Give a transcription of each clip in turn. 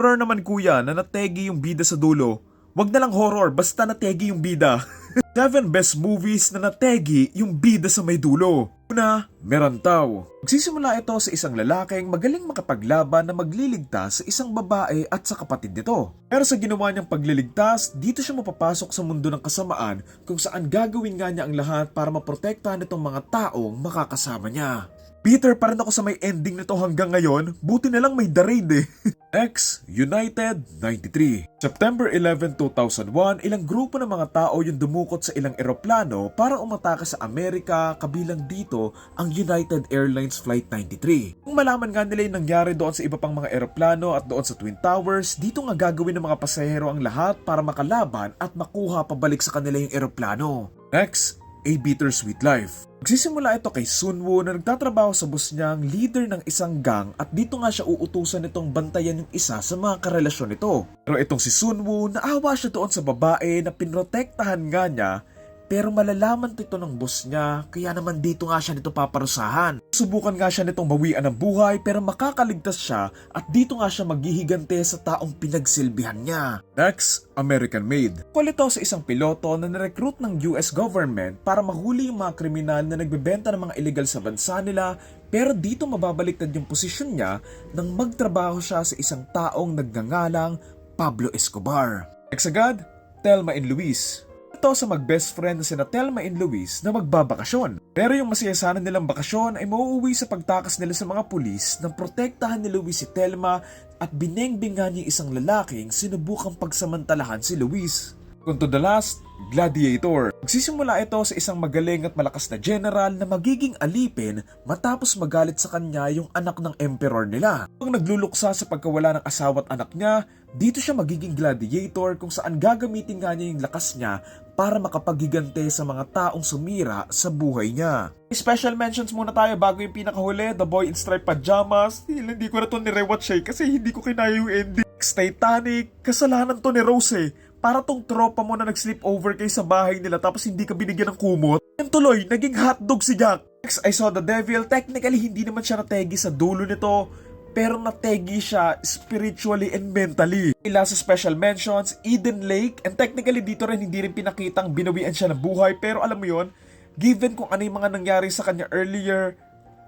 Horror naman kuya na nategi yung bida sa dulo. Wag na lang horror, basta nategi yung bida. 7 best movies na nategi yung bida sa may dulo. Una, Merantaw. Magsisimula ito sa isang lalaking magaling makapaglaban na magliligtas sa isang babae at sa kapatid nito. Pero sa ginawa niyang pagliligtas, dito siya mapapasok sa mundo ng kasamaan kung saan gagawin nga niya ang lahat para maprotektahan itong mga taong makakasama niya. Peter, pa rin ako sa may ending nito hanggang ngayon, buti na lang may The Raid eh. Next, United 93. September 11, 2001, ilang grupo ng mga tao yung dumukot sa ilang eroplano para umatake sa Amerika, kabilang dito ang United Airlines Flight 93. Kung malaman nga nila yung nangyari doon sa iba pang mga eroplano at doon sa Twin Towers, dito nga gagawin ng mga pasahero ang lahat para makalaban at makuha pabalik sa kanila yung eroplano. Next, A Bittersweet Life. Magsisimula ito kay Sunwoo na nagtatrabaho sa boss niyang leader ng isang gang at dito nga siya uutusan nitong bantayan yung isa sa mga karelasyon nito. Pero itong si Sunwoo, naawa siya doon sa babae na pinrotektahan nga niya, pero malalaman ito ng boss niya, kaya naman dito nga siya nito paparusahan. Subukan nga siya nitong bawian ng buhay pero makakaligtas siya at dito nga siya maghihigante sa taong pinagsilbihan niya. Next, American Made. Kuwal ito sa isang piloto na nirecruit ng US government para mahuli yung mga kriminal na nagbebenta ng mga illegal sa bansa nila, pero dito mababaliktad yung posisyon niya nang magtrabaho siya sa isang taong nagngangalang Pablo Escobar. Next agad, Thelma and Louise. Ito sa mag-best friend na sina Thelma and Louise na magbabakasyon. Pero yung masaya sana nilang bakasyon ay mauuwi sa pagtakas nila sa mga pulis nang protektahan ni Louise si Thelma at binengbingan niya isang lalaking sinubukang pagsamantalahan si Louise. Kung to the last, Gladiator. Magsisimula ito sa isang magaling at malakas na general na magiging alipin matapos magalit sa kanya yung anak ng emperor nila. Kung nagluluksa sa pagkawala ng asawa at anak niya, dito siya magiging gladiator kung saan gagamitin nga niya yung lakas niya para makapaghigante sa mga taong sumira sa buhay niya. Special mentions muna tayo bago yung pinakahuli, The Boy in Striped Pajamas. Hindi ko na to nirewatch kasi hindi ko kinaya yung ending. Titanic, kasalanan to ni Rose eh. Para tong tropa mo na nag-sleepover kayo sa bahay nila tapos hindi ka binigyan ng kumot. Yan tuloy, naging hotdog si Jack. Next, I Saw the Devil. Technically, hindi naman siya nategi sa dulo nito, pero nategi siya spiritually and mentally. Ila sa special mentions, Eden Lake, and technically dito rin hindi rin pinakitang binawian siya ng buhay, pero alam mo yon, given kung ano yung mga nangyari sa kanya earlier,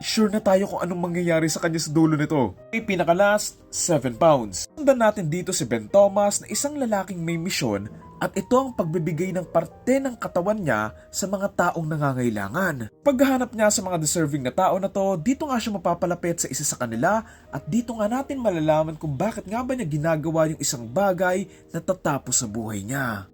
sure na tayo kung anong mangyayari sa kanya sa dulo nito. Ay pinaka-last, 7 pounds. Sundan natin dito si Ben Thomas na isang lalaking may misyon at ito ang pagbibigay ng parte ng katawan niya sa mga taong nangangailangan. Paghahanap niya sa mga deserving na tao na to, dito nga siya mapapalapit sa isa sa kanila at dito nga natin malalaman kung bakit nga ba niya ginagawa yung isang bagay na tatapos sa buhay niya.